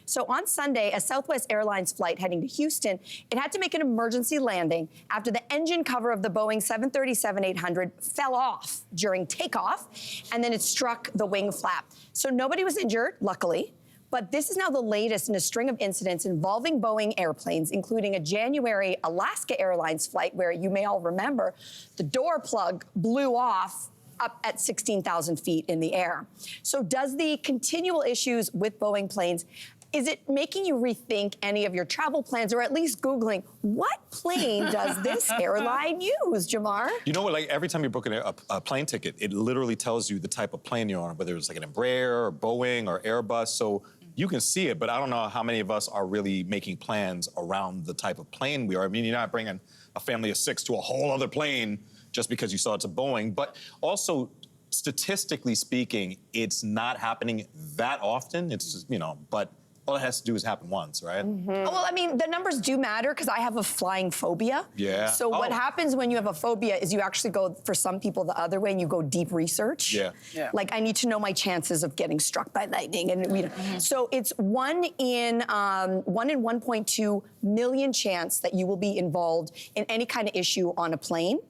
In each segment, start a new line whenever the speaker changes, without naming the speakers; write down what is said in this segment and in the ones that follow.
So on Sunday, a Southwest Airlines flight heading to Houston, it had to make an emergency landing after the engine cover of the Boeing 737-800 fell off during takeoff, and then it struck the wing flap. So nobody was injured, luckily. But this is now the latest in a string of incidents involving Boeing airplanes, including a January Alaska Airlines flight where, you may all remember, the door plug blew off up at 16,000 feet in the air. So does the continual issues with Boeing planes, is it making you rethink any of your travel plans, or at least Googling, what plane does this airline use, Jamar?
You know what, like every time you're booking a plane ticket, it literally tells you the type of plane you're on, whether it's like an Embraer or Boeing or Airbus. So you can see it, but I don't know how many of us are really making plans around the type of plane we are. I mean, you're not bringing a family of 6 to a whole other plane just because you saw it's a Boeing. But also, statistically speaking, it's not happening that often. It's just, you know, but all it has to do is happen once, right?
Well, I mean, the numbers do matter because I have a flying phobia.
Yeah.
So what happens when you have a phobia is you actually go, for some people, the other way, and you go deep research.
Yeah.
Like, I need to know my chances of getting struck by lightning, and so it's 1 in 1.2 million chance that you will be involved in any kind of issue on a plane,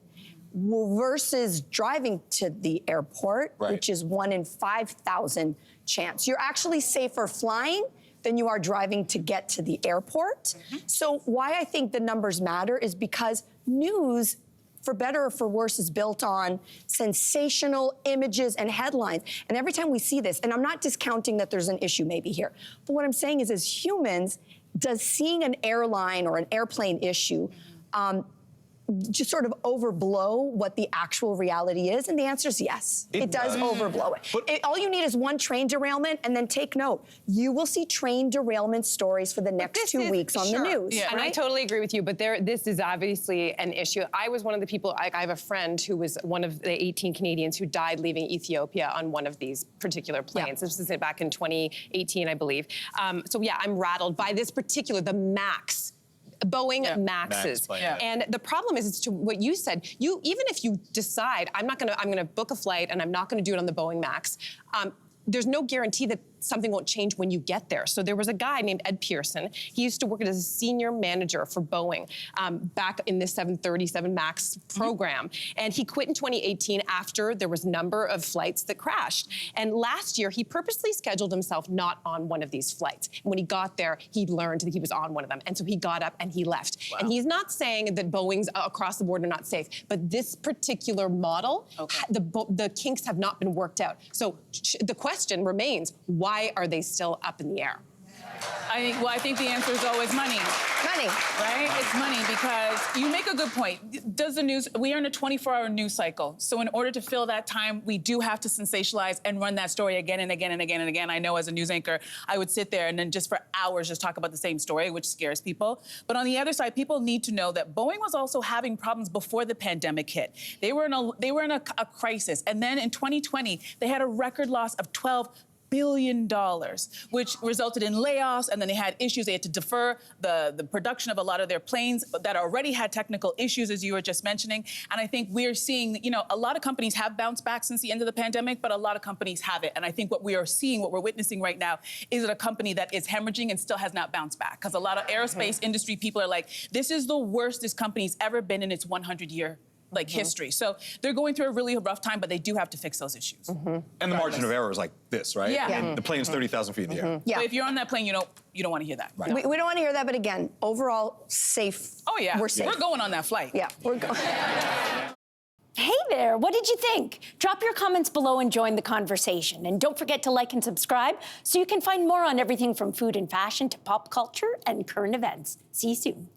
versus driving to the airport, which is 1 in 5,000 chance. You're actually safer flying than you are driving to get to the airport. So why I think the numbers matter is because news, for better or for worse, is built on sensational images and headlines. And every time we see this, and I'm not discounting that there's an issue maybe here, but what I'm saying is, as humans, does seeing an airline or an airplane issue just sort of overblow what the actual reality is? And the answer is yes. It does overblow it. All you need is one train derailment, and then take note. You will see train derailment stories for the next 2 weeks on the news.
Yeah, and I totally agree with you, but this is obviously an issue. I was one of the people, I have a friend who was one of the 18 Canadians who died leaving Ethiopia on one of these particular planes. This is back in 2018, I believe. So yeah, I'm rattled by this particular, the MAX. Boeing Maxes. And the problem is, it's to what you said, even if you decide, I'm gonna book a flight and I'm not gonna do it on the Boeing Max, there's no guarantee that something won't change when you get there. So there was a guy named Ed Pearson. He used to work as a senior manager for Boeing back in the 737 MAX program. And he quit in 2018 after there was a number of flights that crashed. And last year, he purposely scheduled himself not on one of these flights. And when he got there, he learned that he was on one of them. And so he got up and he left. And he's not saying that Boeings across the board are not safe, but this particular model, the kinks have not been worked out. So the question remains, why are they still up in the air?
I think the answer is always money.
Money.
Right? It's money, because you make a good point. We are in a 24-hour news cycle. So in order to fill that time, we do have to sensationalize and run that story again and again and again and again. I know as a news anchor, I would sit there and then just for hours just talk about the same story, which scares people. But on the other side, people need to know that Boeing was also having problems before the pandemic hit. They were in a crisis. And then in 2020, they had a record loss of $12 billion, which resulted in layoffs, and then they had issues. They had to defer the production of a lot of their planes that already had technical issues, as you were just mentioning. And I think we're seeing, a lot of companies have bounced back since the end of the pandemic, but a lot of companies haven't. And I think what we are seeing, what we're witnessing right now, is that a company that is hemorrhaging and still has not bounced back. Because a lot of aerospace industry people are like, this is the worst this company's ever been in its 100-year history. So they're going through a really rough time, but they do have to fix those issues.
And the margin of error is like this, right? And the plane's 30,000 feet in the air.
So if you're on that plane, you don't want to hear that.
We don't want to hear that, but again, overall, safe.
Oh yeah,
we're safe.
We're going on that flight.
Yeah, we're going.
Hey there, what did you think? Drop your comments below and join the conversation. And don't forget to like and subscribe so you can find more on everything from food and fashion to pop culture and current events. See you soon.